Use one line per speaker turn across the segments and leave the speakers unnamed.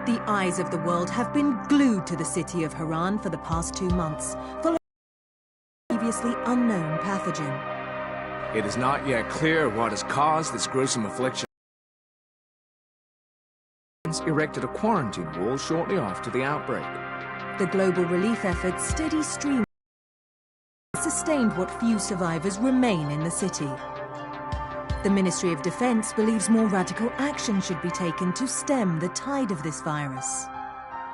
The eyes of the world have been glued to the city of Haran for the past 2 months, following a previously unknown pathogen.
It is not yet clear what has caused this gruesome affliction. Erected a quarantine wall shortly after the outbreak.
The global relief effort's steady stream sustained what few survivors remain in the city. The Ministry of Defense believes more radical action should be taken to stem the tide of this virus.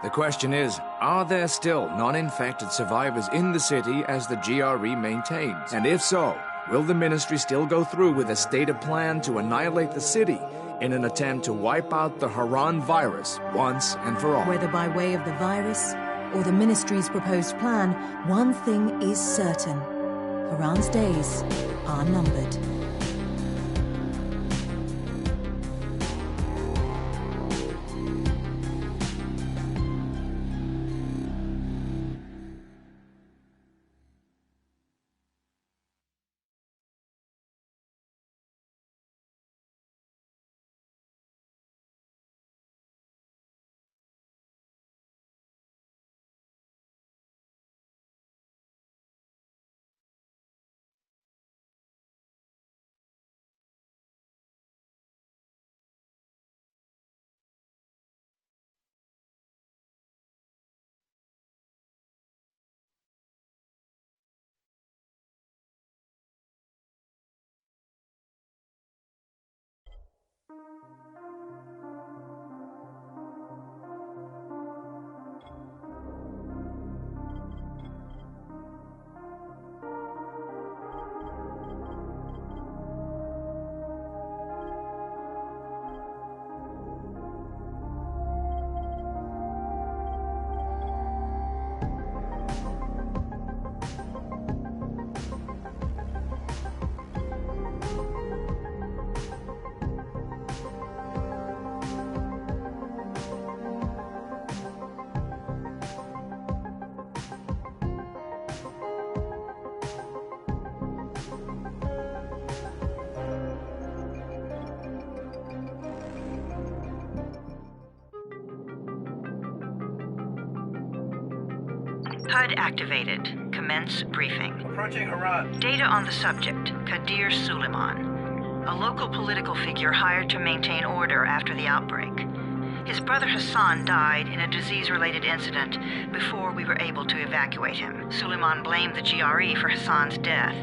The question is, are there still non-infected survivors in the city as the GRE maintains? And if so, will the ministry still go through with a stated plan to annihilate the city in an attempt to wipe out the Haran virus once and for all?
Whether by way of the virus or the ministry's proposed plan, one thing is certain. Haran's days are numbered.
HUD activated. Commence briefing.
Approaching Haran.
Data on the subject, Kadir Suleiman, a local political figure hired to maintain order after the outbreak. His brother Hassan died in a disease-related incident before we were able to evacuate him. Suleiman blamed the GRE for Hassan's death.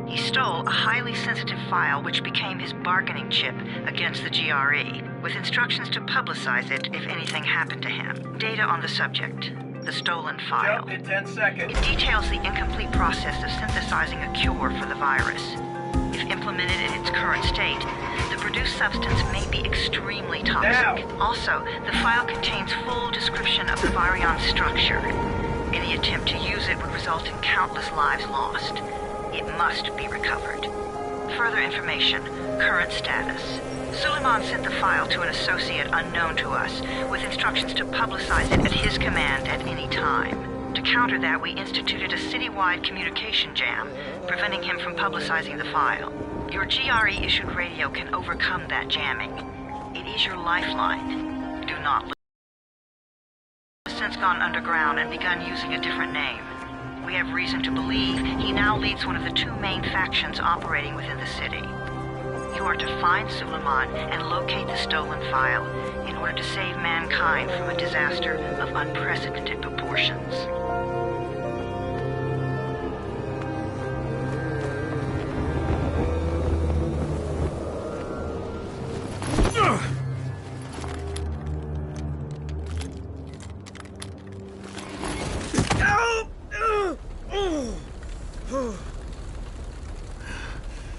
He stole a highly sensitive file which became his bargaining chip against the GRE, with instructions to publicize it if anything happened to him. Data on the subject. The stolen file.
Jump in 10 seconds.
It details the incomplete process of synthesizing a cure for the virus. If implemented in its current state, the produced substance may be extremely toxic.
Now.
Also, the file contains full description of the virion structure. Any attempt to use it would result in countless lives lost. It must be recovered. Further information, current status. Suleiman sent the file to an associate unknown to us, with instructions to publicize it at his command at any time. To counter that, we instituted a citywide communication jam, preventing him from publicizing the file. Your GRE-issued radio can overcome that jamming. It is your lifeline. Do not lose. He has since gone underground and begun using a different name. We have reason to believe he now leads one of the 2 main factions operating within the city. You are to find Suleiman and locate the stolen file in order to save mankind from a disaster of unprecedented proportions.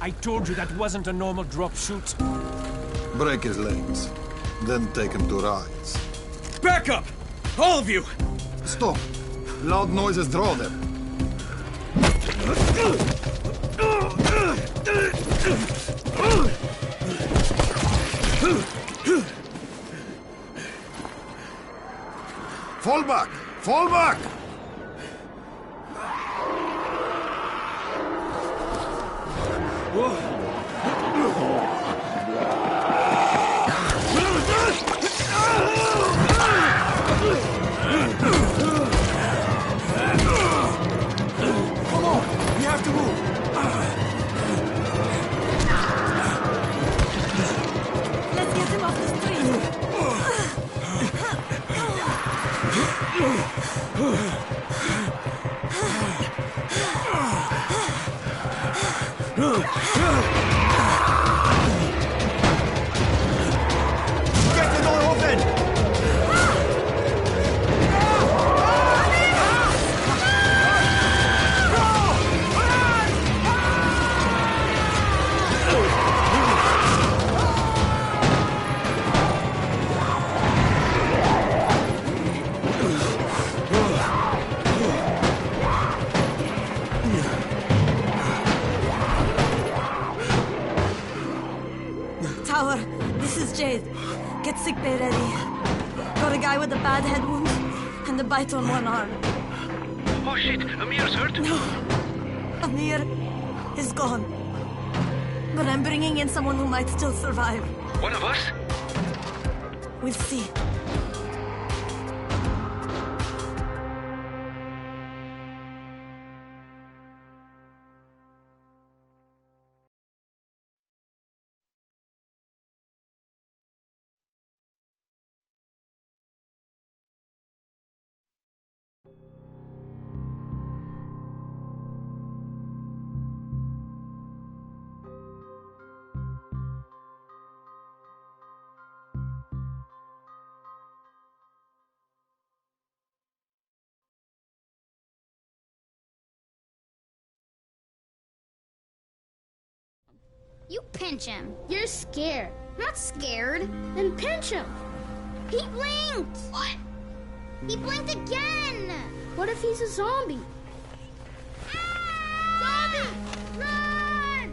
I told you that wasn't a normal drop shoot.
Break his legs, then take him to rides.
Back up! All of you!
Stop! Loud noises draw them. Fall back! Fall back!
Get the door open!
Tower, this is Jade. Get sickbay ready. Got a guy with a bad head wound and a bite on one arm.
Oh shit, Amir's hurt?
No, Amir is gone. But I'm bringing in someone who might still survive.
One of us?
We'll see.
You pinch him. You're scared. I'm not scared. Then pinch him. He blinked! What? He blinked again! What if he's a zombie? Zombie! Run!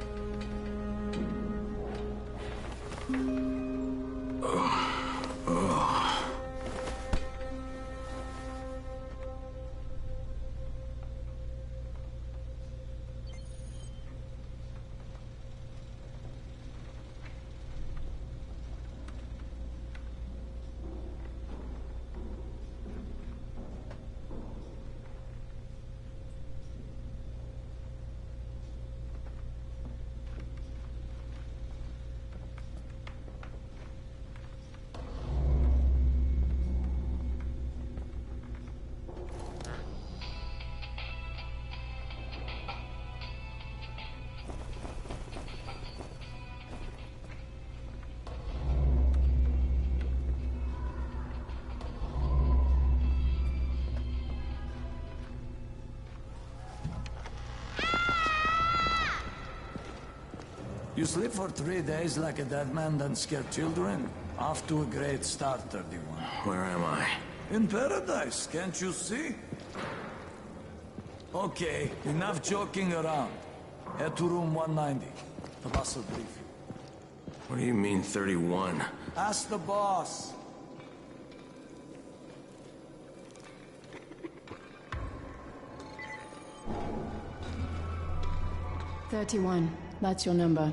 You sleep for 3 days like a dead man, then scare children? Off to a great start, 31.
Where am I?
In paradise, can't you see? Okay, enough joking around. Head to room 190. The boss will brief you.
What do you mean, 31?
Ask the boss.
That's your number.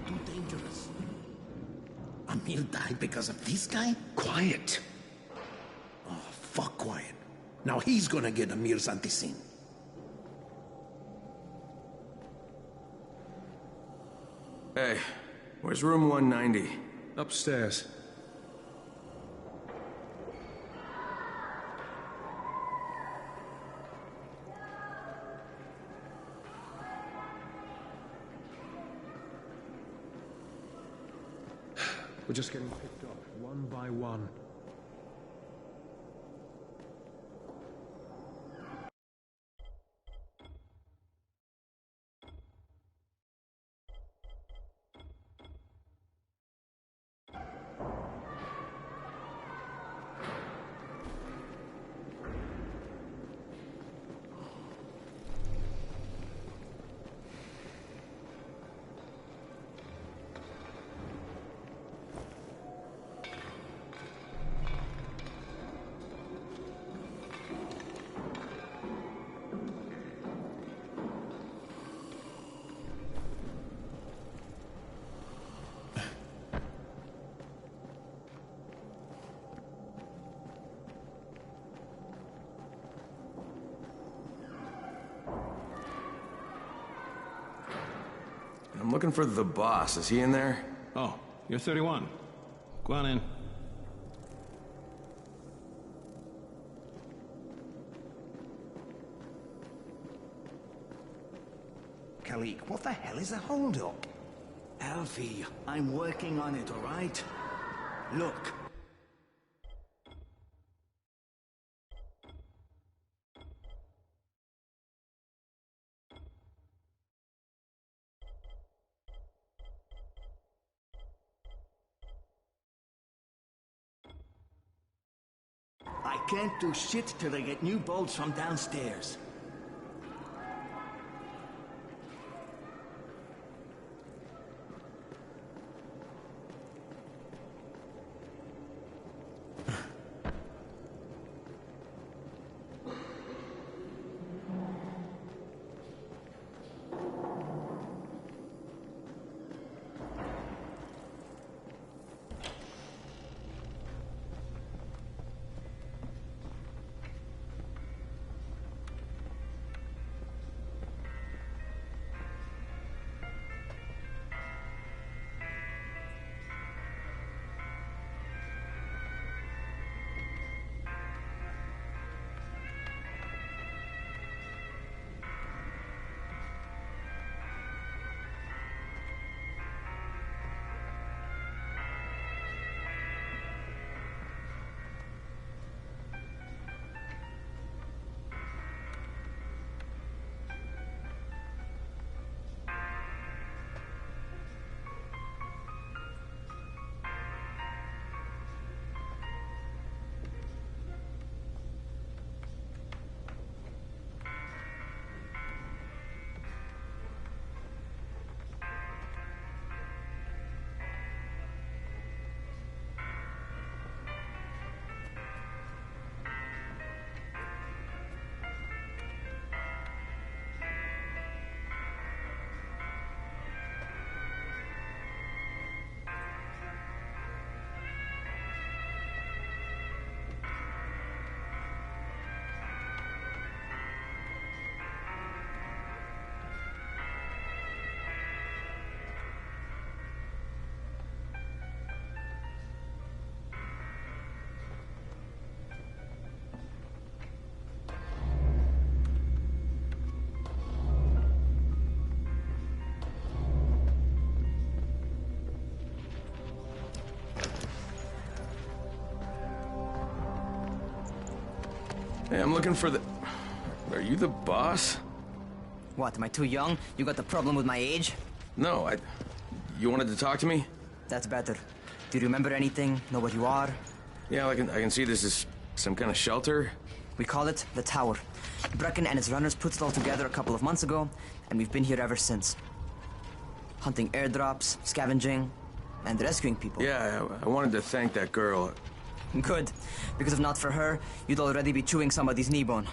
Too dangerous. Amir died because of this guy?
Quiet.
Oh, fuck quiet. Now he's gonna get Amir's anti-scene.
Hey, where's room 190?
Upstairs. We're just getting picked up, one by one.
looking for the boss. Is he in there?
Oh, you're 31. Go on in.
Khalik, what the hell is a hold-up?
Alfie, I'm working on it, alright? Look. I can't do shit till I get new bolts from downstairs.
Hey, I'm looking for the... Are you the boss?
What, am I too young? You got the problem with my age?
No, You wanted to talk to me?
That's better. Do you remember anything? Know what you are?
Yeah, I can see this is some kind of shelter.
We call it the Tower. Brecken and his runners put it all together a couple of months ago, and we've been here ever since. Hunting airdrops, scavenging, and rescuing people.
Yeah, I wanted to thank that girl.
Good, because if not for her, you'd already be chewing somebody's knee bone.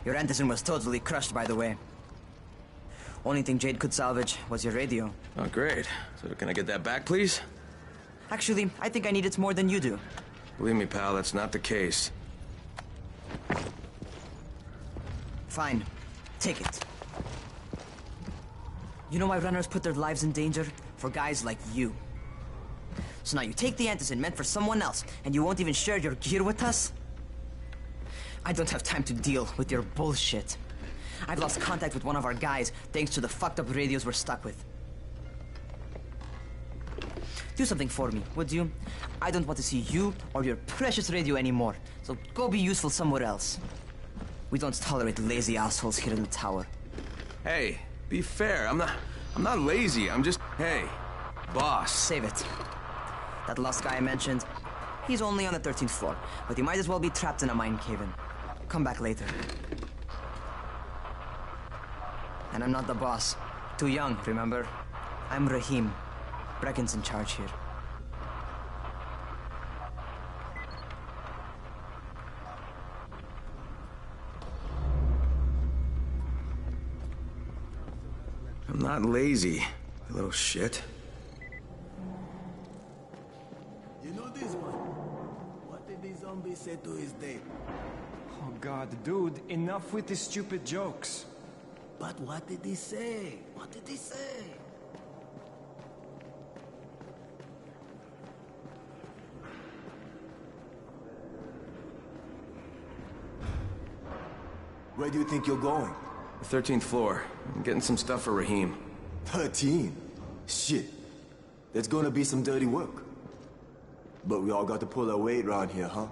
Your Anderson was totally crushed, by the way. Only thing Jade could salvage was your radio.
Oh, great. So can I get that back, please?
Actually, I think I need it more than you do.
Believe me, pal, that's not the case.
Fine. Take it. You know why runners put their lives in danger? For guys like you. So now you take the Anderson meant for someone else, and you won't even share your gear with us? I don't have time to deal with your bullshit. I've lost contact with one of our guys thanks to the fucked up radios we're stuck with. Do something for me, would you? I don't want to see you or your precious radio anymore, so go be useful somewhere else. We don't tolerate lazy assholes here in the tower.
Hey, be fair. I'm not lazy. I'm just... Hey, boss.
Save it. That last guy I mentioned, he's only on the 13th floor, but he might as well be trapped in a mine cave-in. Come back later. And I'm not the boss. Too young, remember? I'm Rahim. Brecken's in charge here.
I'm not lazy, you little shit.
You know this one? What did the zombie say to his date?
Oh god, dude, enough with these stupid jokes.
But what did he say? What did he say?
Where do you think you're going?
The 13th floor. I'm getting some stuff for Raheem.
13? Shit. There's gonna be some dirty work. But we all got to pull our weight around here, huh?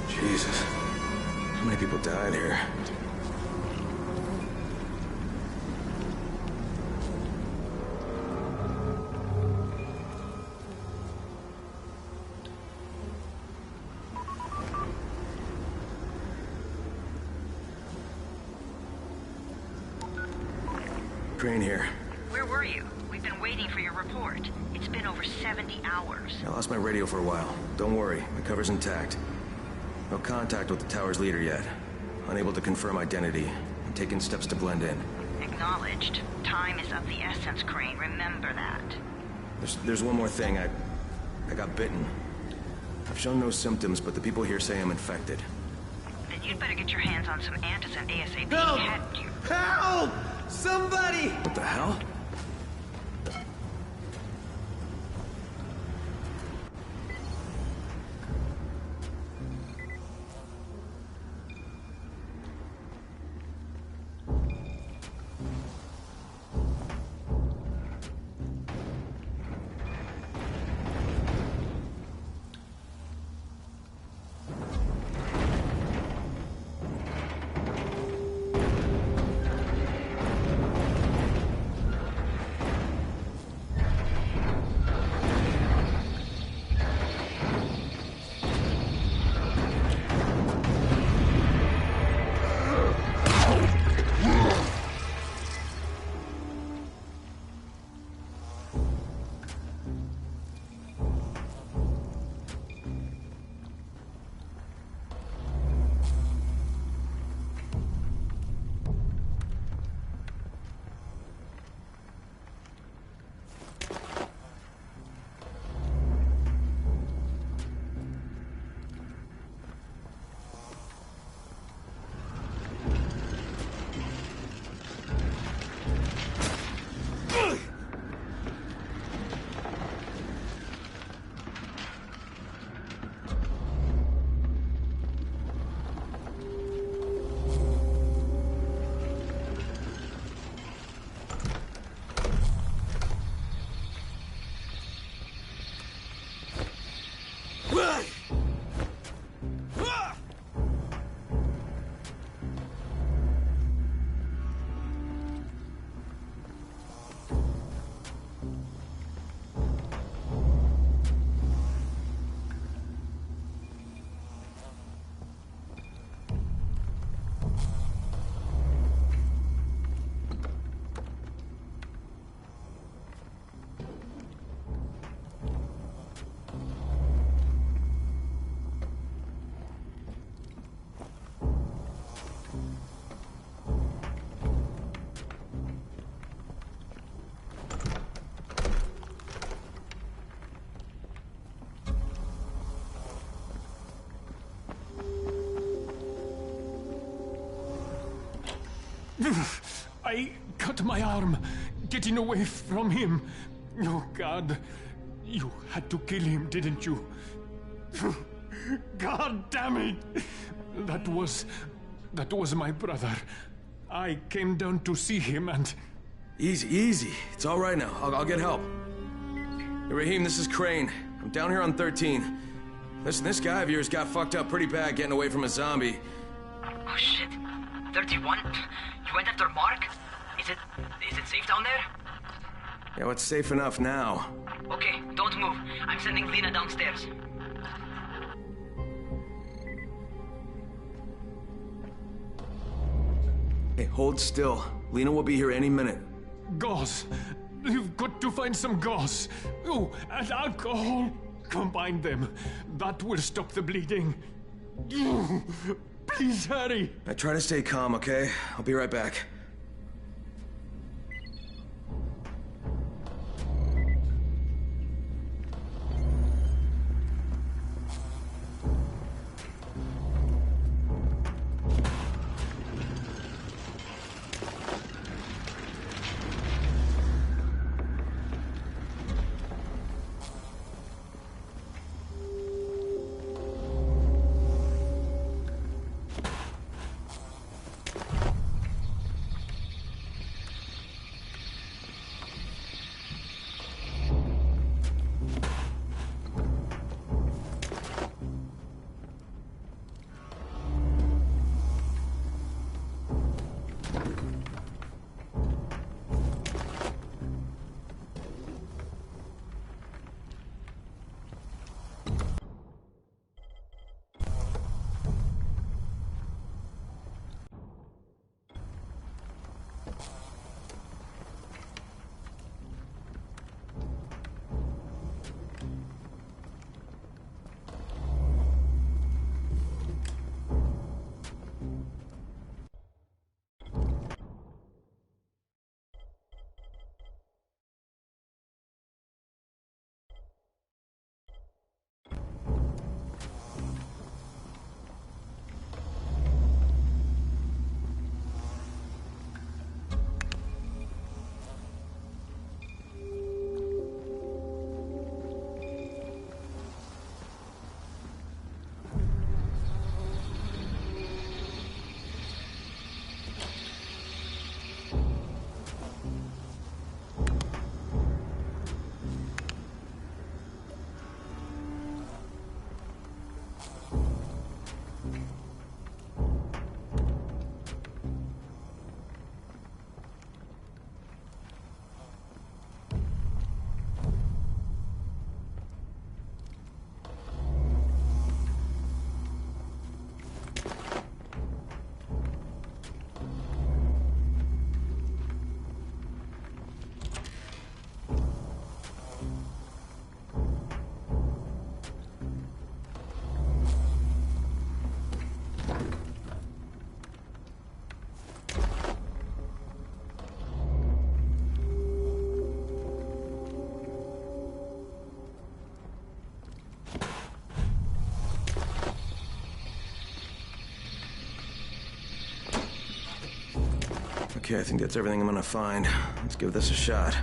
Jesus. How many people died here? Crane here.
Where were you? We've been waiting for your report. It's been over 70 hours.
I lost my radio for a while. Don't worry, my cover's intact. No contact with the tower's leader yet. Unable to confirm identity. I'm taking steps to blend in.
Acknowledged. Time is of the essence, Crane. Remember that.
There's one more thing. I got bitten. I've shown no symptoms, but the people here say I'm infected.
Then you'd better get your hands on some antizin ASAP.
Help!
Help!
Somebody! What the hell?
I cut my arm, getting away from him. Oh, God. You had to kill him, didn't you? God damn it! That was my brother. I came down to see him and...
Easy, easy. It's all right now. I'll get help. Hey, Raheem, this is Crane. I'm down here on 13. Listen, this guy of yours got fucked up pretty bad getting away from a zombie.
Oh, shit. 31? You went after Mark? Is it safe down there?
Yeah, well, it's safe enough now.
Okay, don't move. I'm sending Lena downstairs.
Hey, hold still. Lena will be here any minute.
Gauze. You've got to find some gauze. Oh, and alcohol. Combine them. That will stop the bleeding. Please hurry.
I try to stay calm, okay? I'll be right back. Okay, I think that's everything I'm gonna find. Let's give this a shot.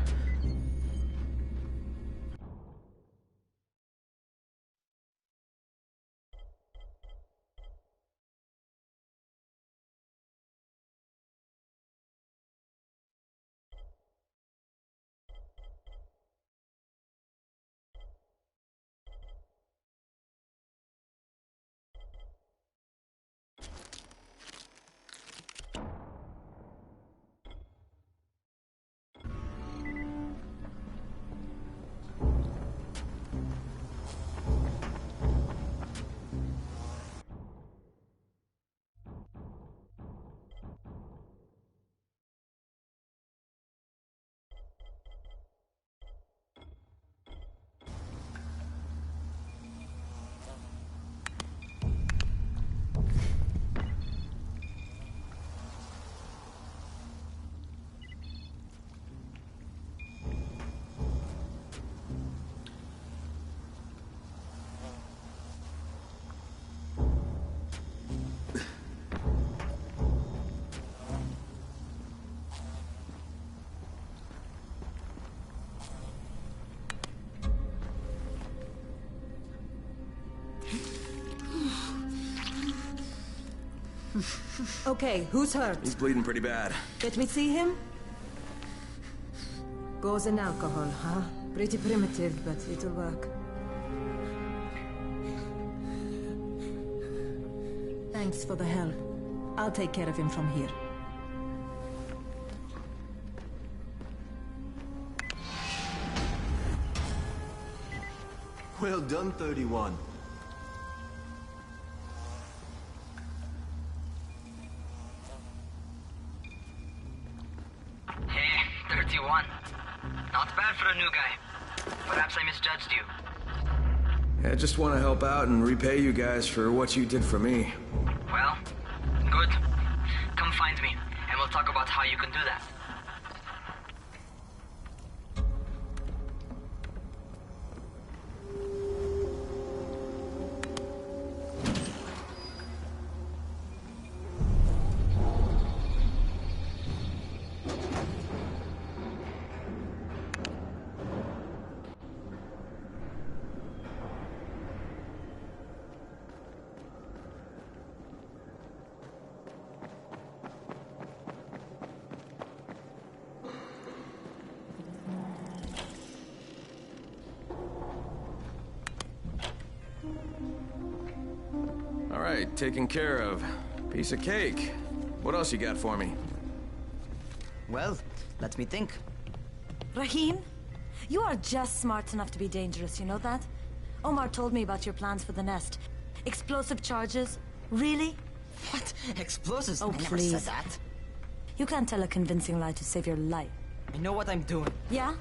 Okay, who's hurt?
He's bleeding pretty bad.
Let me see him. Gauze and alcohol, huh? Pretty primitive, but it'll work. Thanks for the help. I'll take care of him from here.
Well done, 31.
Hey, 31. Not bad for a new guy. Perhaps I misjudged you.
I just want to help out and repay you guys for what you did for me.
Well, good. Come find me, and we'll talk about how you can do that.
All right, taken care of. Piece of cake. What else you got for me?
Well, let me think.
Rahim, you are just smart enough to be dangerous, you know that? Omar told me about your plans for the nest. Explosive charges? Really?
What? Explosives?
Oh,
I never
please.
said that.
You can't tell a convincing lie to save your life.
I know what I'm doing.
Yeah?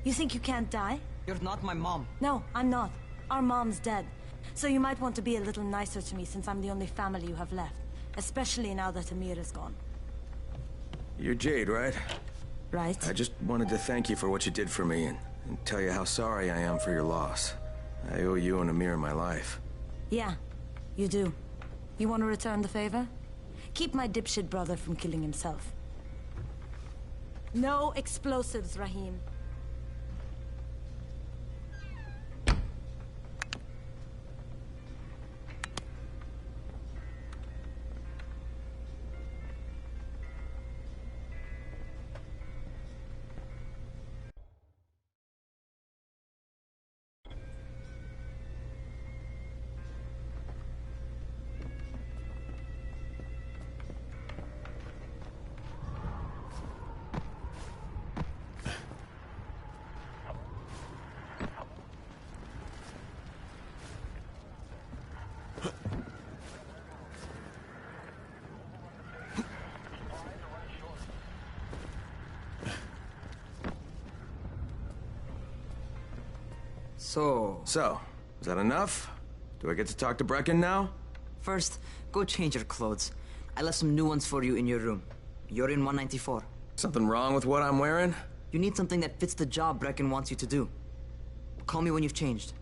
You think you can't die?
You're not my mom.
No, I'm not. Our mom's dead. So you might want to be a little nicer to me since I'm the only family you have left. Especially now that Amir is gone.
You're Jade, right?
Right.
I just wanted to thank you for what you did for me and tell you how sorry I am for your loss. I owe you and Amir my life.
Yeah, you do. You want to return the favor? Keep my dipshit brother from killing himself. No explosives, Rahim.
So, is that enough? Do I get to talk to Brecken now?
First, go change your clothes. I left some new ones for you in your room. You're in 194.
Something wrong with what I'm wearing?
You need something that fits the job Brecken wants you to do. Call me when you've changed.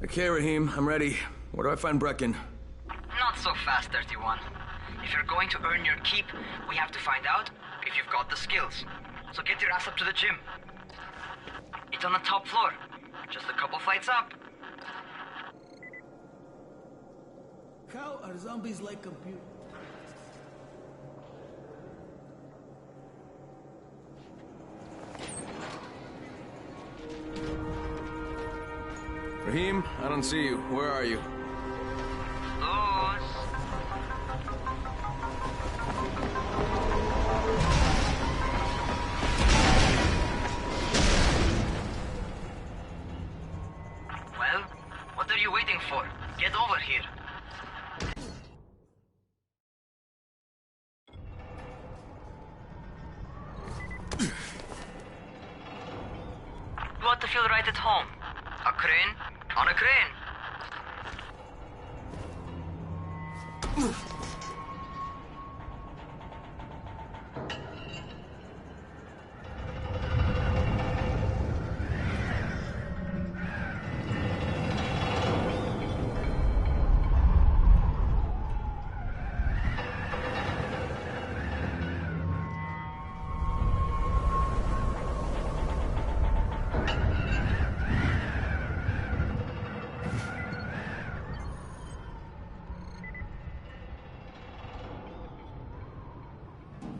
Okay, Raheem, I'm ready. Where do I find Brecken?
Not so fast, 31. If you're going to earn your keep, we have to find out if you've got the skills. So get your ass up to the gym. It's on the top floor. Just a couple flights up.
How are zombies like computers?
Raheem, I don't see you. Where are you?
Well, what are you waiting for? Get over here. You ought to feel right at home. A crane on a crane.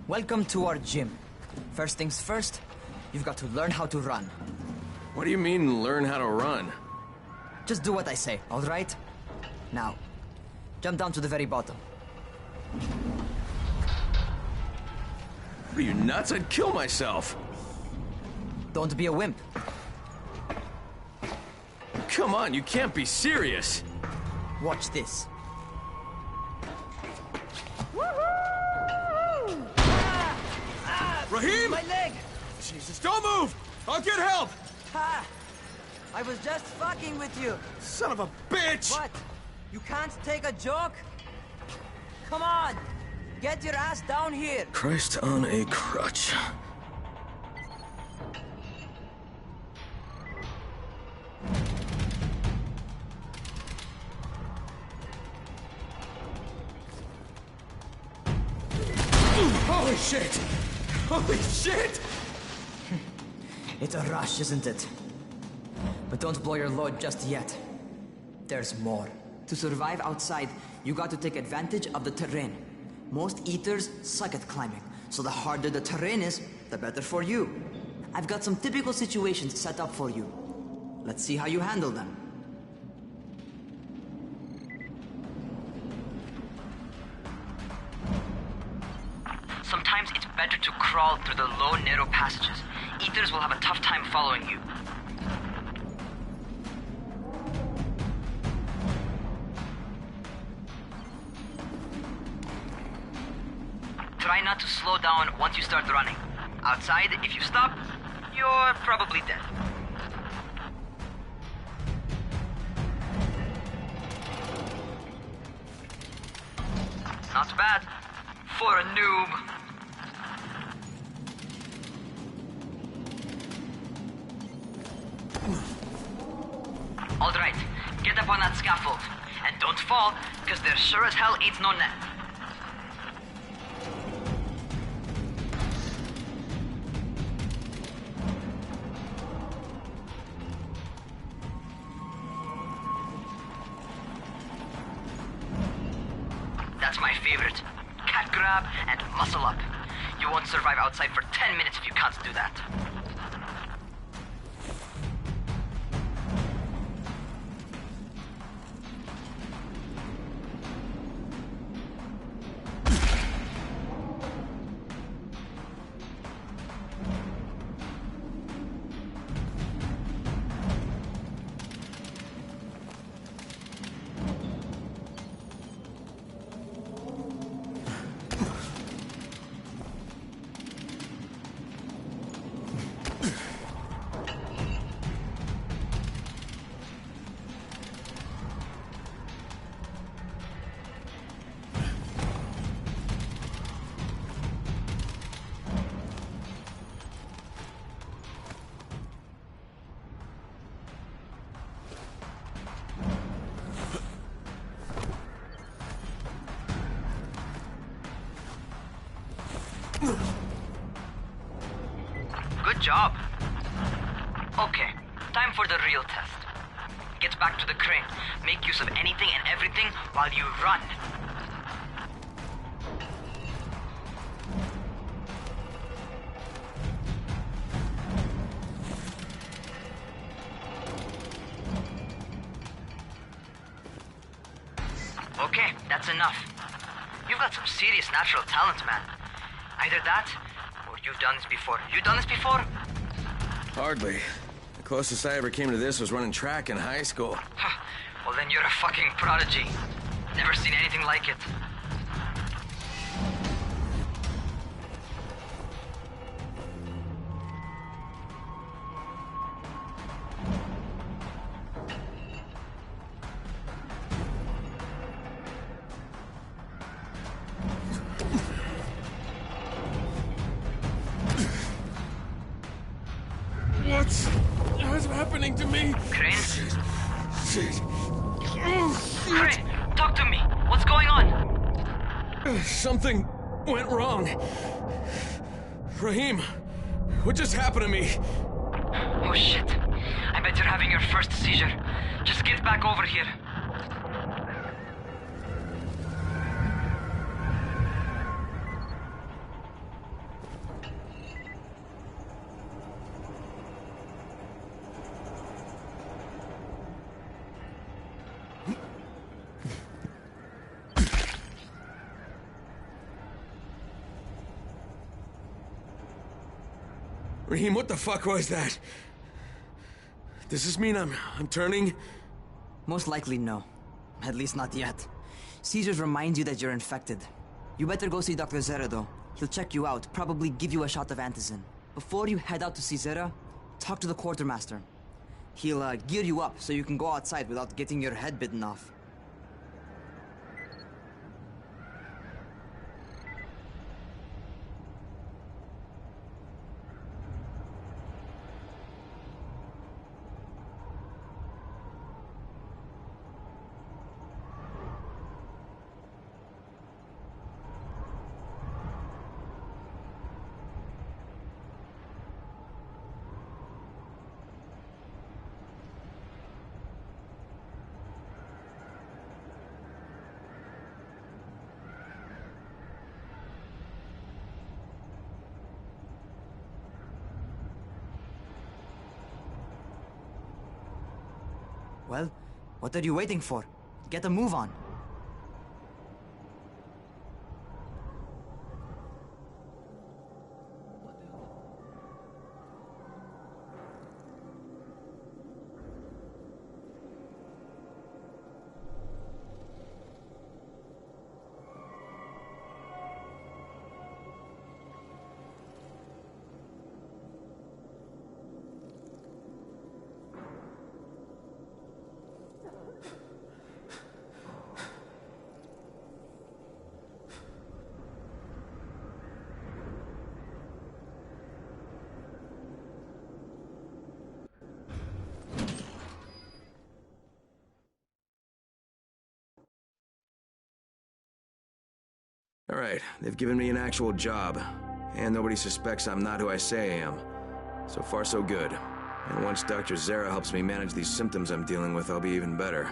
Welcome to our gym. First things first, you've got to learn how to run.
What do you mean, learn how to run?
Just do what I say, all right? Now, jump down to the very bottom.
Are you nuts? I'd kill myself.
Don't be a wimp.
Come on, you can't be serious.
Watch this.
Raheem!
My leg!
Jesus, don't move! I'll get help!
Ha! I was just fucking with you.
Son of a bitch!
What? You can't take a joke? Come on! Get your ass down here!
Christ on a crutch. Holy shit! Holy shit!
It's a rush, isn't it? But don't blow your load just yet. There's more. To survive outside, you got to take advantage of the terrain. Most eaters suck at climbing, so the harder the terrain is, the better for you. I've got some typical situations set up for you. Let's see how you handle them. Sometimes it's better to crawl through the low, narrow passages. Eaters will have a tough time following you. Try not to slow down once you start running. Outside, if you stop, you're probably dead. Not bad. For a noob. All right, get up on that scaffold. And don't fall, because there sure as hell ain't no net. That's my favorite. Cat grab and muscle up. You won't survive outside for 10 minutes if you can't do that. job. Okay, time for the real test. Get back to the crane. Make use of anything and everything while you run. Okay, that's enough. You've got some serious natural talent, man. Either that, or you've done this before. You done this before?
Hardly. The closest I ever came to this was running track in high school.
Well, then you're a fucking prodigy. Never seen anything like it.
What's happening to me?
Crane?
Shit.
Crane, talk to me. What's going on?
Something went wrong. Rahim, what just happened to me?
Oh shit. I bet you're having your first seizure. Just get back over here.
Rahim, what the fuck was that? Does this mean I'm turning?
Most likely no. At least not yet. Seizures remind you that you're infected. You better go see Dr. Zera though. He'll check you out, probably give you a shot of antizin. Before you head out to see Zera, talk to the quartermaster. He'll gear you up so you can go outside without getting your head bitten off. Well, what are you waiting for? Get a move on.
All right, they've given me an actual job, and nobody suspects I'm not who I say I am. So far, so good. And once Dr. Zera helps me manage these symptoms I'm dealing with, I'll be even better.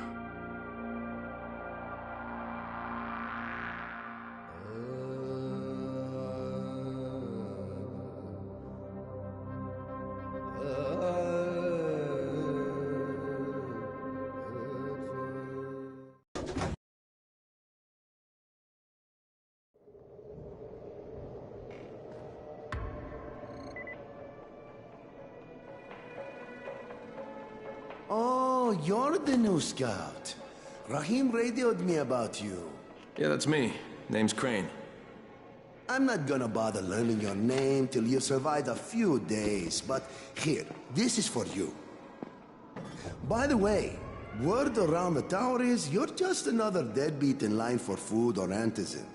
Oh, you're the new scout. Rahim radioed me about you.
Yeah, that's me. Name's Crane.
I'm not gonna bother learning your name till you've survived a few days, but here, this is for you. By the way, word around the tower is you're just another deadbeat in line for food or antizin.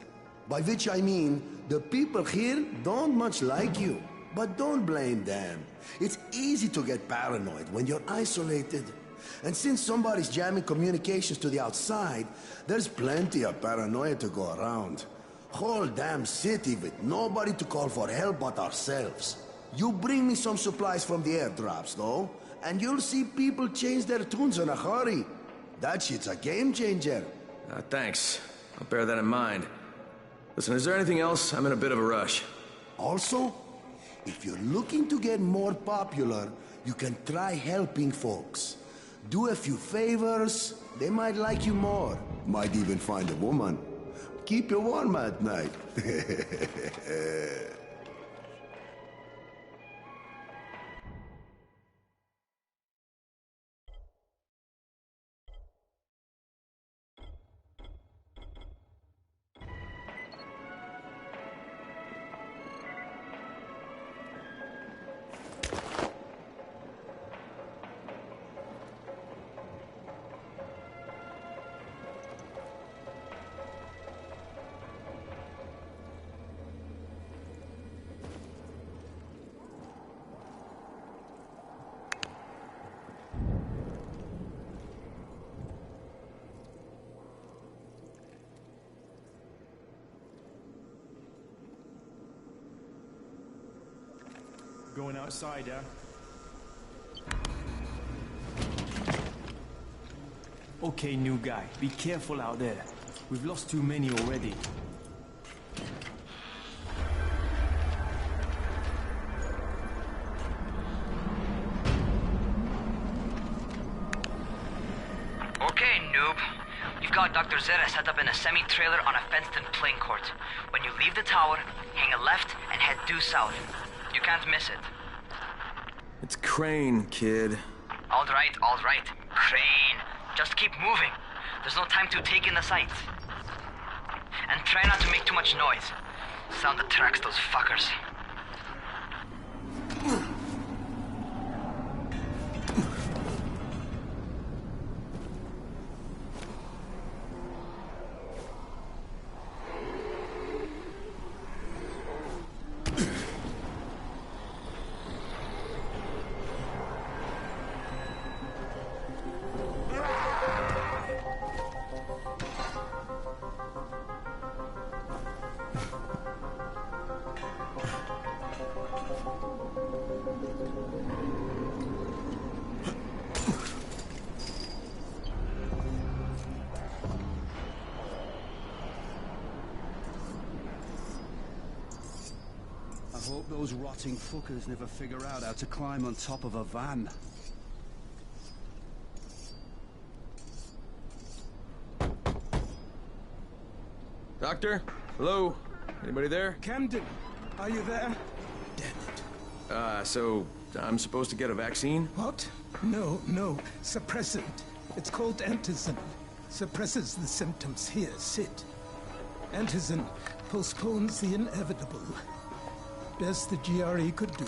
By which I mean, the people here don't much like you. But don't blame them. It's easy to get paranoid when you're isolated. And since somebody's jamming communications to the outside, there's plenty of paranoia to go around. Whole damn city with nobody to call for help but ourselves. You bring me some supplies from the airdrops, though, and you'll see people change their tunes in a hurry. That shit's a game changer.
Thanks. I'll bear that in mind. Listen, is there anything else? I'm in a bit of a rush.
Also, if you're looking to get more popular, you can try helping folks. Do a few favors, they might like you more. Might even find a woman. Keep you warm at night.
Going outside, Okay, new guy. Be careful out there. We've lost too many already.
Okay, noob. You've got Dr. Zera set up in a semi-trailer on a fenced-in playing court. When you leave the tower, hang a left and head due south. You can't miss it.
It's Crane, kid.
All right. Crane. Just keep moving. There's no time to take in the sights. And try not to make too much noise. Sound attracts those fuckers.
I hope those rotting fuckers never figure out how to climb on top of a van.
Doctor? Hello? Anybody there?
Camden, are you there?
So I'm supposed to get a vaccine?
What? No. Suppressant. It's called antizin. Suppresses the symptoms. Here, sit. Antizin postpones the inevitable. Best the GRE could do.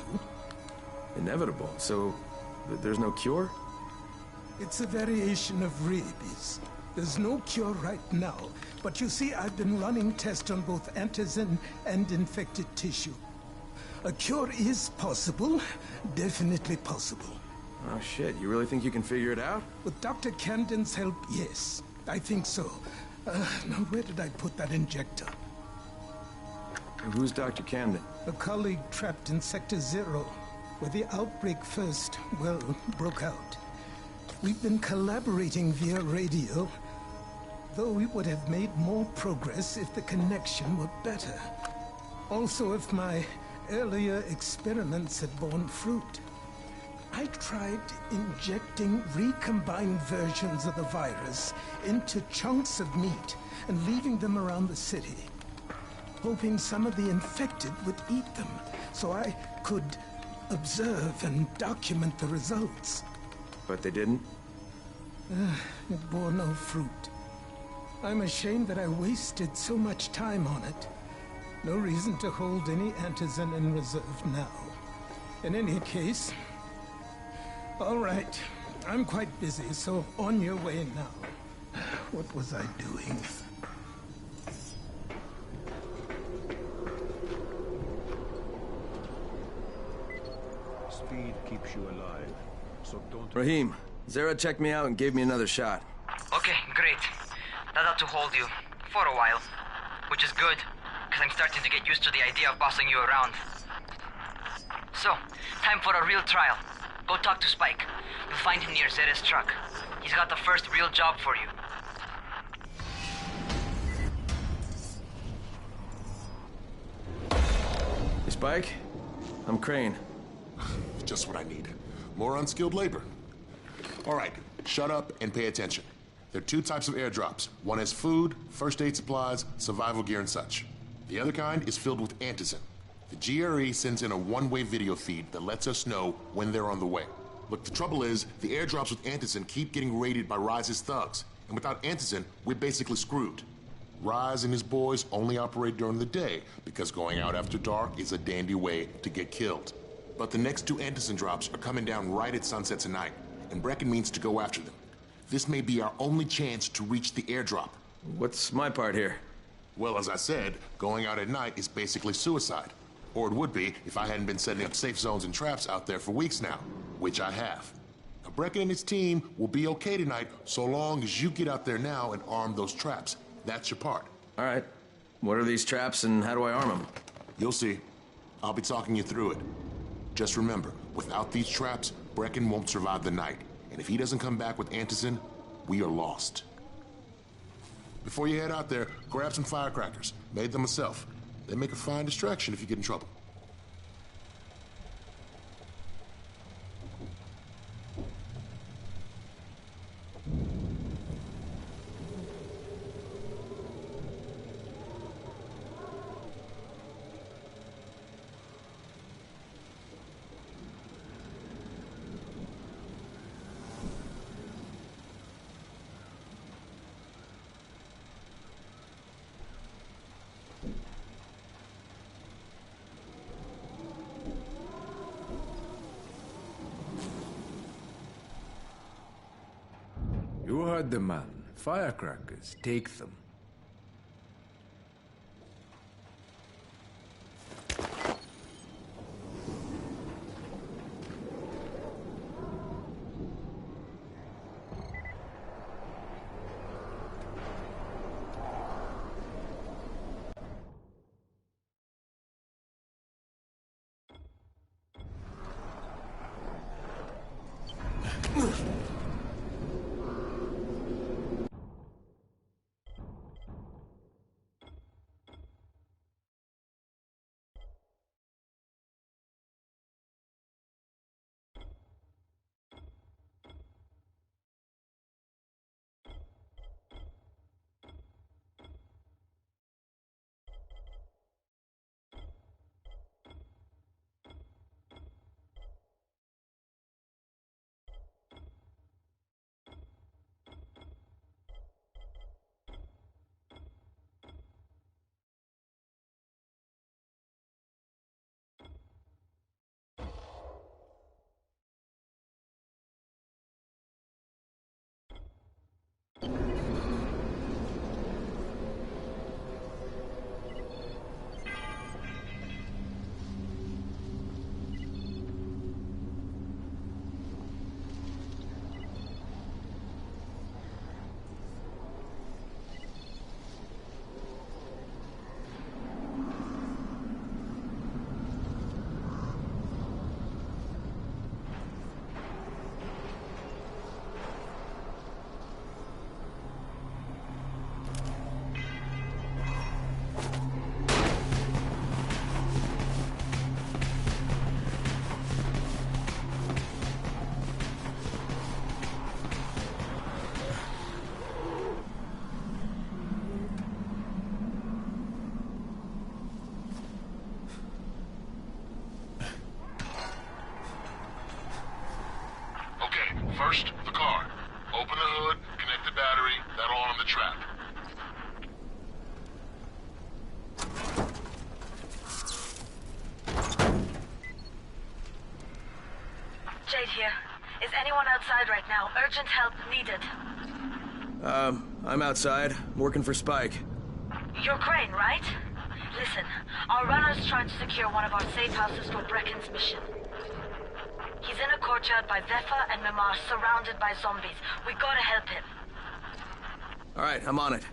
Inevitable? So there's no cure?
It's a variation of rabies. There's no cure right now, but you see, I've been running tests on both antizin and infected tissue. A cure is possible, definitely possible.
Oh shit, you really think you can figure it out?
With Dr. Camden's help, yes. I think so. Now where did I put that injector?
And who's Dr. Camden?
A colleague trapped in Sector 0, where the outbreak first, well, broke out. We've been collaborating via radio, though we would have made more progress if the connection were better. Also, if my earlier experiments had borne fruit. I tried injecting recombined versions of the virus into chunks of meat and leaving them around the city, hoping some of the infected would eat them so I could observe and document the results.
But they didn't?
It bore no fruit. I'm ashamed that I wasted so much time on it. No reason to hold any antizin in reserve now. In any case, all right, I'm quite busy, so on your way now. What was I doing?
Speed keeps you alive, so don't...
Rahim, Zara checked me out and gave me another shot.
Okay, great. That ought to hold you. For a while. Which is good, because I'm starting to get used to the idea of bossing you around. So,
So, time for a real trial. Go talk to Spike. You'll find him near Zeta's truck. He's got the first real job for you.
Hey, Spike? I'm Crane.
Just what I need. More unskilled labor. All right, shut up and pay attention. There are two types of airdrops. One has food, first aid supplies, survival gear, and such. The other kind is filled with antizin. The GRE sends in a one-way video feed that lets us know when they're on the way. Look, the trouble is, the airdrops with antizin keep getting raided by Rise's thugs. And without antizin, we're basically screwed. Rise and his boys only operate during the day because going out after dark is a dandy way to get killed. But the next two antizin drops are coming down right at sunset tonight, and Brecken means to go after them. This may be our only chance to reach the airdrop.
What's my part here?
Well, as I said, going out at night is basically suicide. Or it would be if I hadn't been setting up safe zones and traps out there for weeks now, which I have. Now, Brecken and his team will be okay tonight so long as you get out there now and arm those traps. That's your part.
All right. What are these traps and how do I arm them?
You'll see. I'll be talking you through it. Just remember, without these traps, Brecken won't survive the night. And if he doesn't come back with antizin, we are lost. Before you head out there, grab some firecrackers. Made them myself. They make a fine distraction if you get in trouble.
You heard the man. Firecrackers, take them.
First, the car. Open the hood, connect the battery, that'll arm the trap.
Jade here. Is anyone outside right now? Urgent help needed.
I'm outside, working for Spike.
You're Crane, right? Listen, our runner's trying to secure one of our safe houses for Brecken's mission. He's in a courtyard by Vefa and Mimar, surrounded by zombies. We gotta help him.
All right, I'm on it.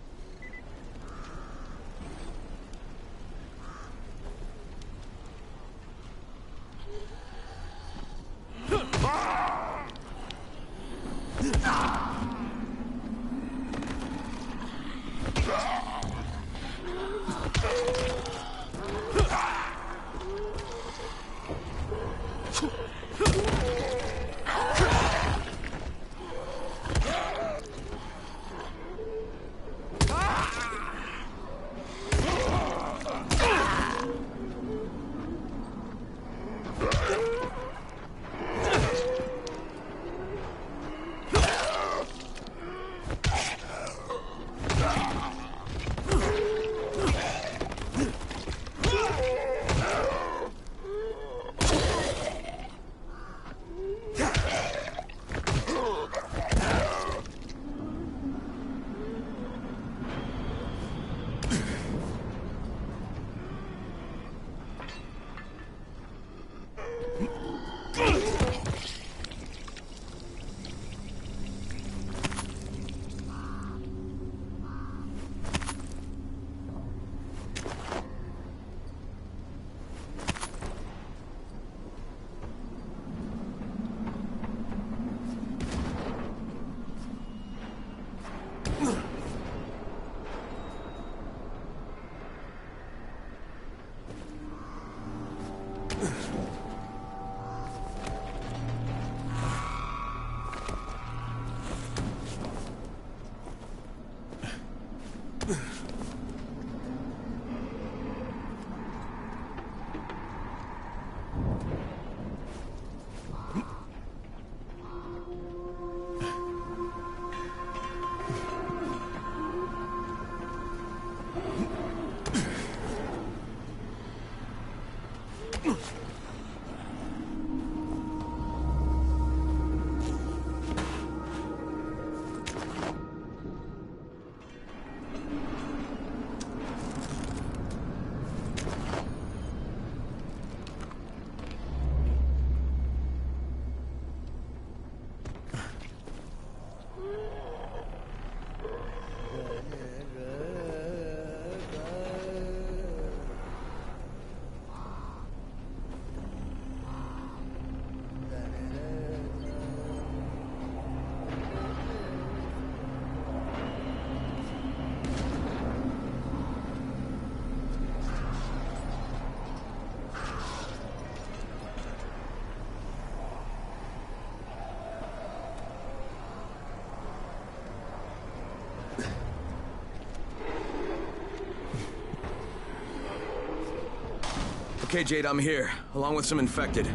Okay, Jade, I'm here, along with some infected.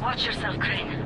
Watch yourself, Crane.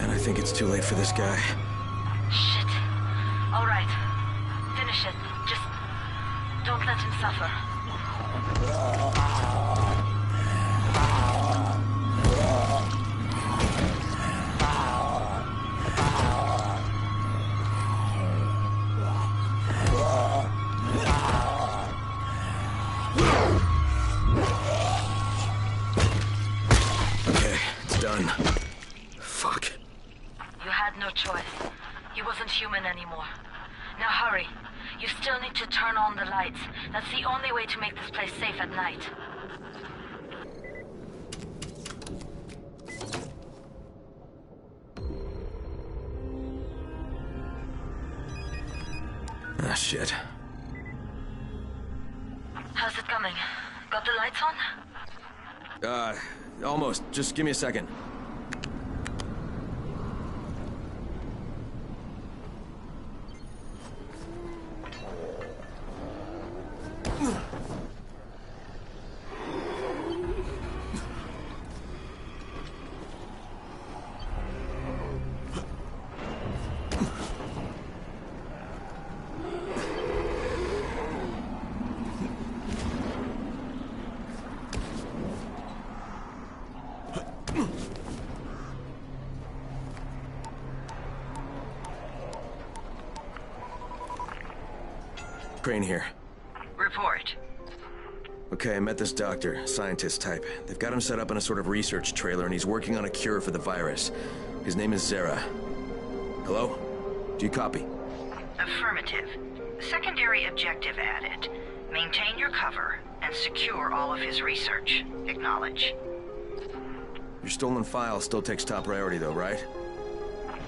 I think it's too late for this guy.
Shit. All right. Finish it. Just don't let him suffer.
Okay, it's done. Fuck.
You had no choice. He wasn't human anymore. Now hurry. You still need to turn on the lights. That's the only way to make this place safe at night.
Ah, shit.
How's it coming? Got the lights on?
Almost. Just give me a second. Crane here.
Report.
Okay, I met this doctor, scientist type. They've got him set up in a sort of research trailer, and he's working on a cure for the virus. His name is Zera. Hello? Do you copy?
Affirmative. Secondary objective added. Maintain your cover and secure all of his research. Acknowledge.
Your stolen file still takes top priority, though, right?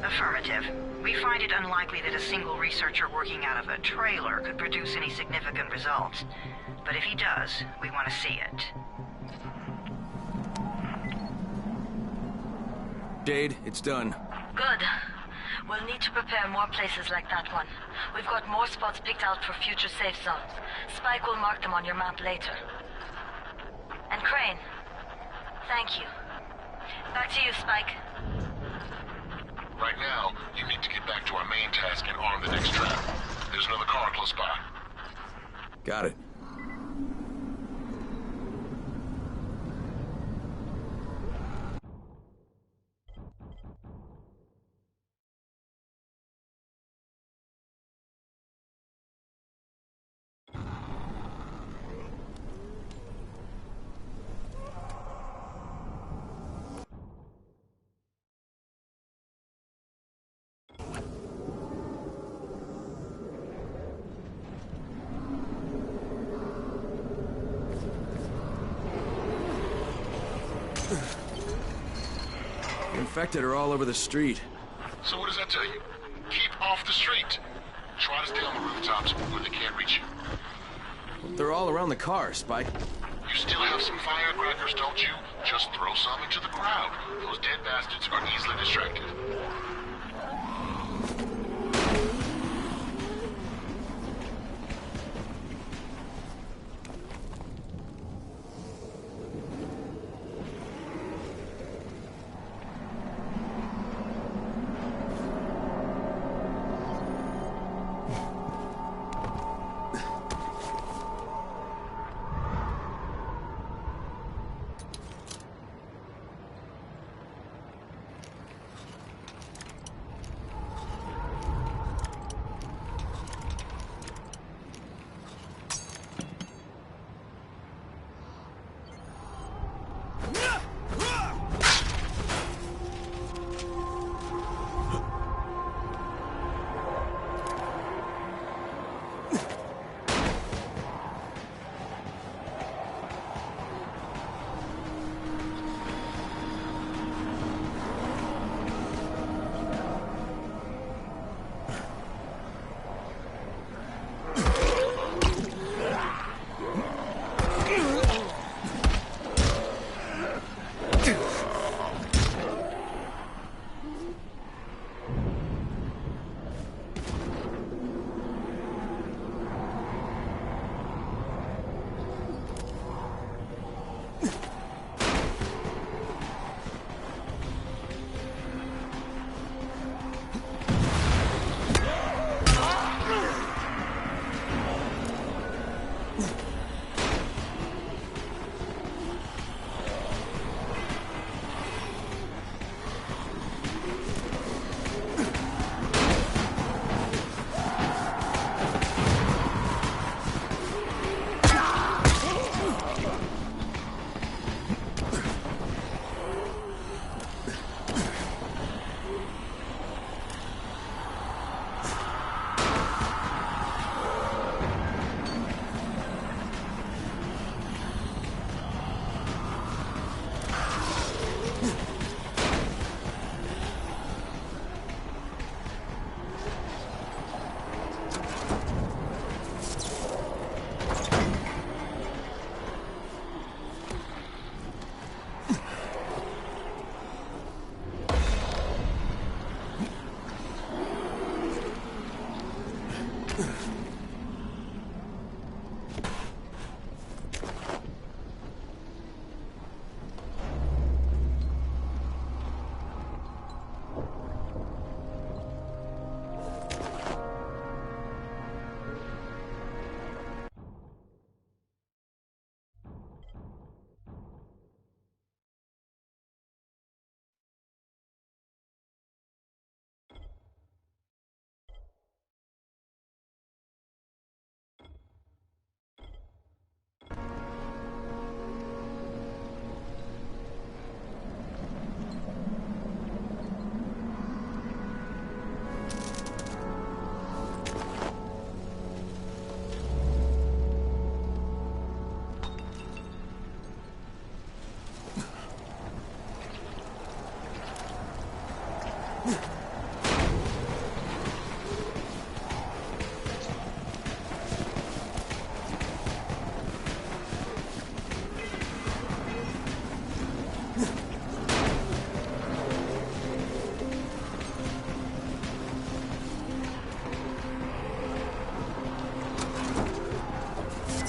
Affirmative. We find it unlikely that a single researcher working out of a trailer could produce any significant results. But if he does, we want to see it.
Jade, it's done.
Good. We'll need to prepare more places like that one. We've got more spots picked out for future safe zones. Spike will mark them on your map later. And Crane, thank you. Back to you, Spike.
Right now, you need to get back to our main task and arm the next trap. There's another car close by.
Got it. The infected are all over the street.
So what does that tell you? Keep off the street. Try to stay on the rooftops where they can't reach you.
They're all around the car, Spike.
You still have some firecrackers, don't you? Just throw some into the crowd. Those dead bastards are easily distracted.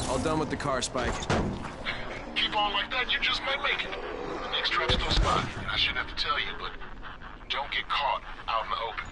All done with the car, Spike.
Keep on like that, you just might make it. The next trap's no spot. I shouldn't have to tell you, but don't get caught out in the open.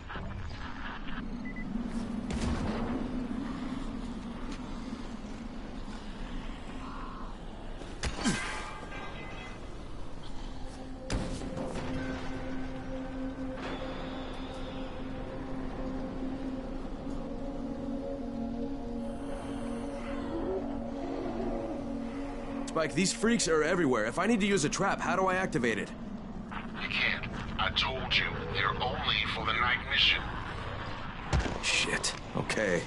Spike, these freaks are everywhere. If I need to use a trap, how do I activate it?
You can't. I told you, they're only for the night mission.
Shit. Okay.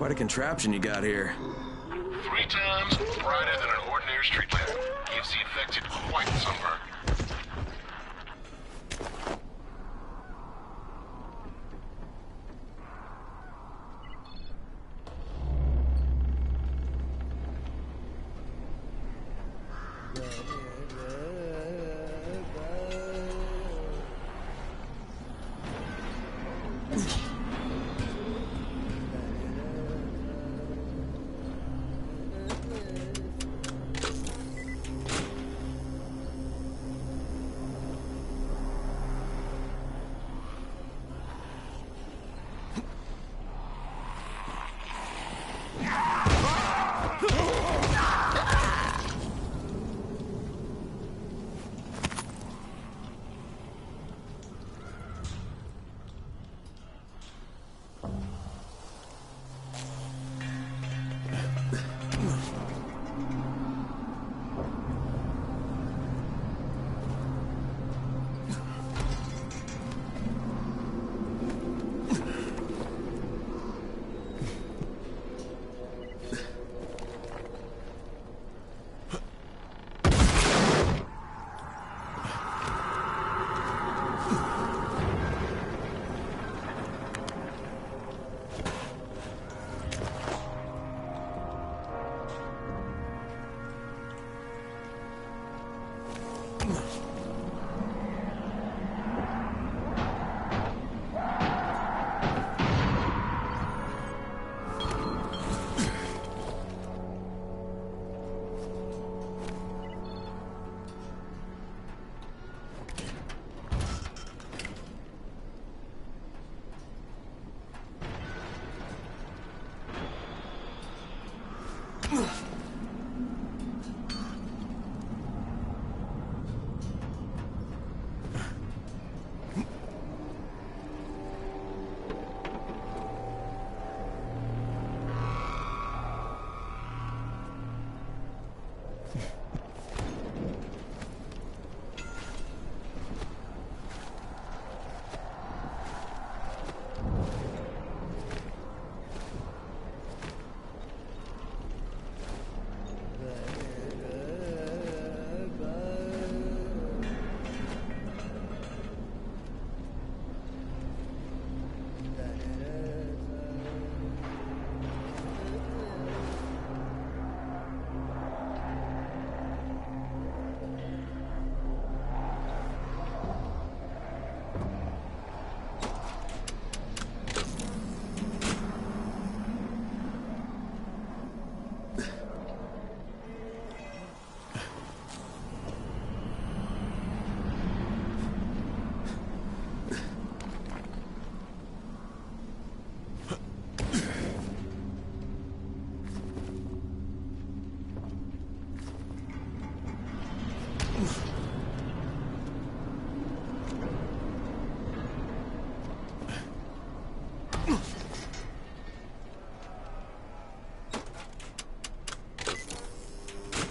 Quite a contraption you got here.
3 times brighter than an ordinary street lamp. Gives the infected quite the sunburn.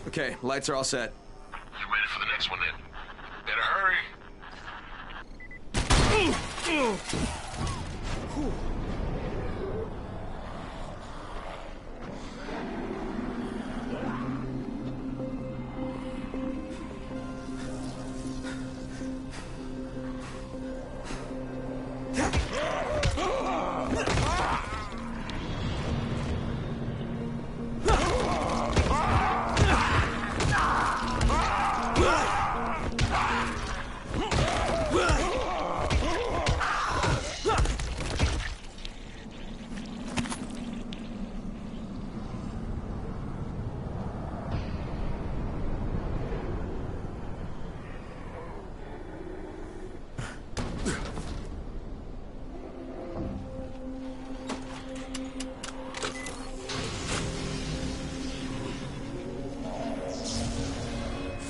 Okay, lights are all set.
You ready for the next one then? Better hurry.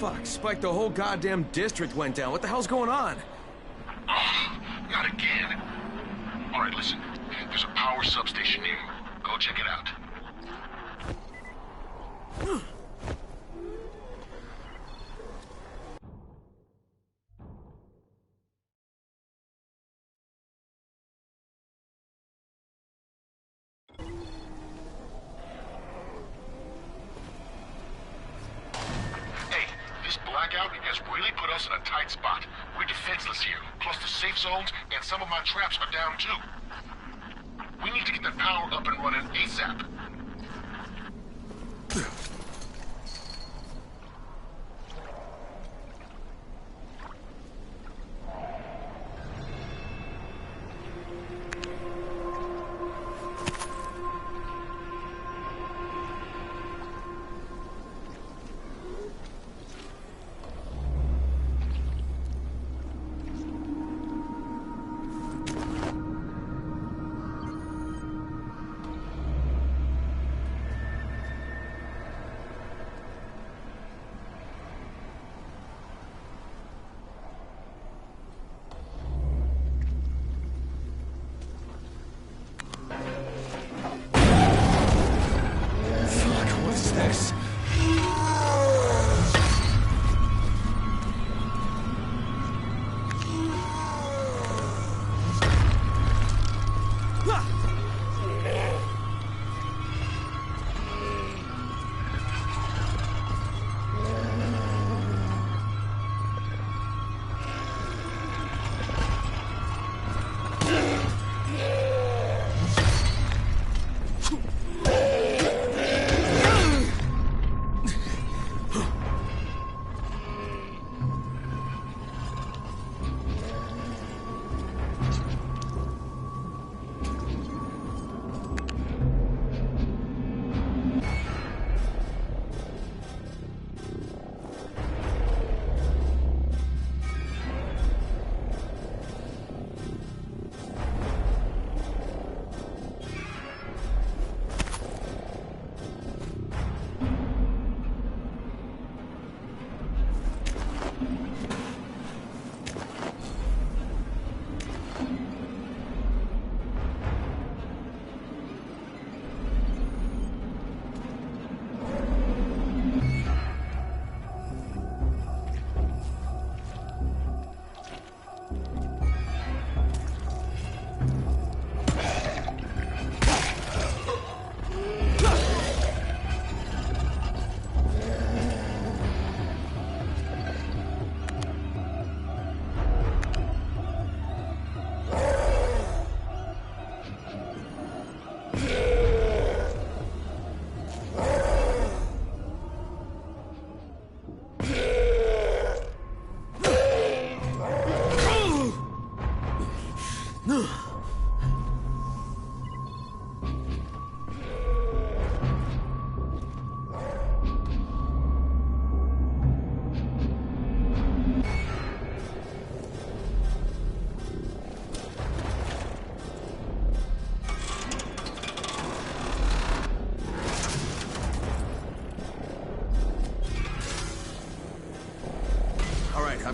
Fuck, Spike, the whole goddamn district went down. What the hell's going on?
Oh, not again. All right, listen. There's a power substation near you. Go check it out. blackout has really put us in a tight spot. We're defenseless here. Plus the safe zones and some of my traps are down too. We need to get the power up and running ASAP.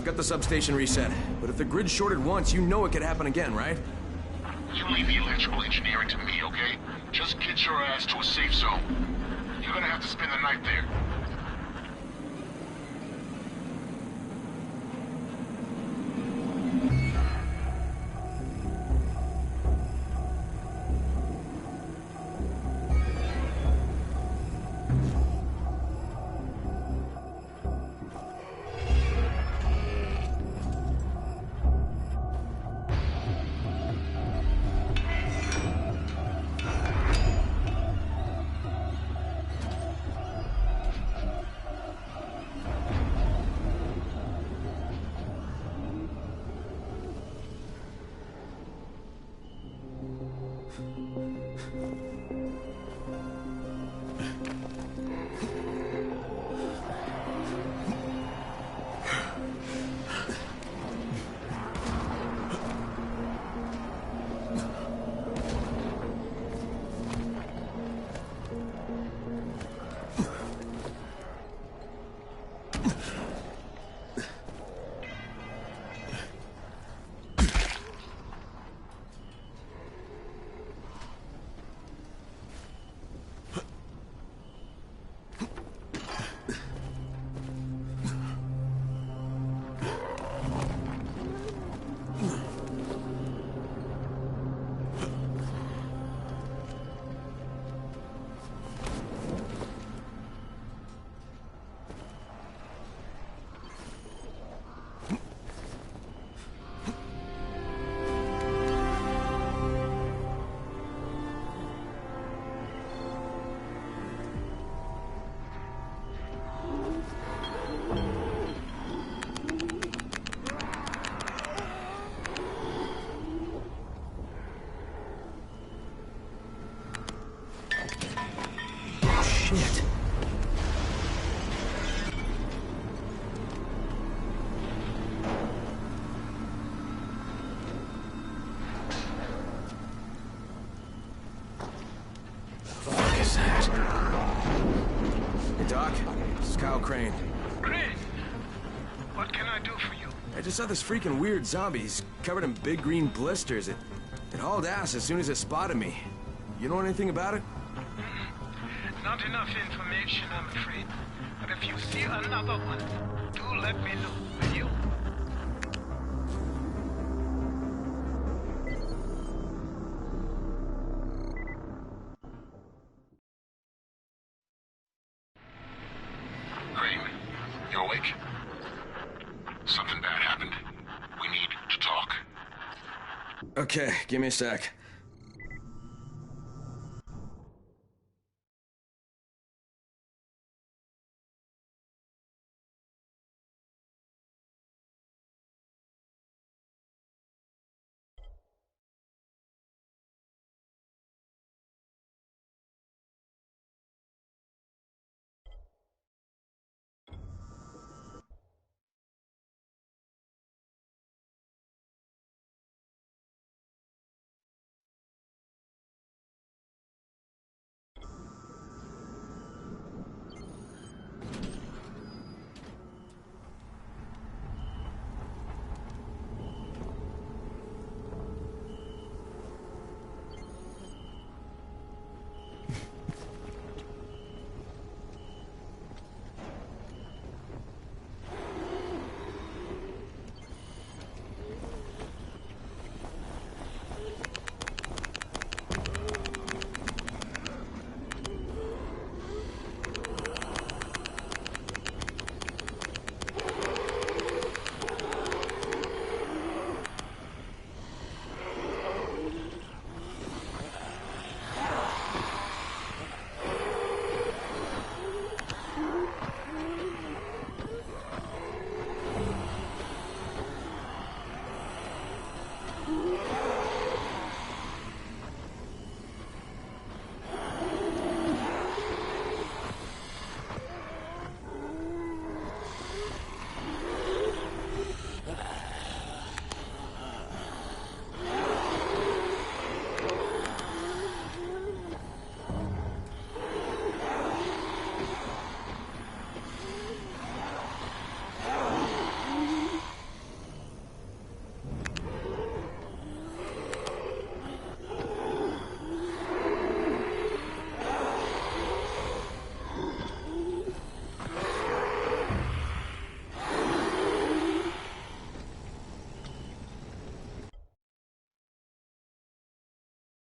I've got the substation reset. But if the grid's shorted once, you know it could happen again, right?
You leave the electrical engineering to me, okay? Just get your ass to a safe zone. You're gonna have to spend the night there.
Kyle Crane.
Crane? What can I do for you?
I just saw this freaking weird zombie. He's covered in big green blisters. It hauled ass as soon as it spotted me. You know anything about it?
Not enough information, I'm afraid. But if you see another one, do let me know, will you?
Crane, you awake? Something bad happened. We need to talk.
Okay, give me a sec.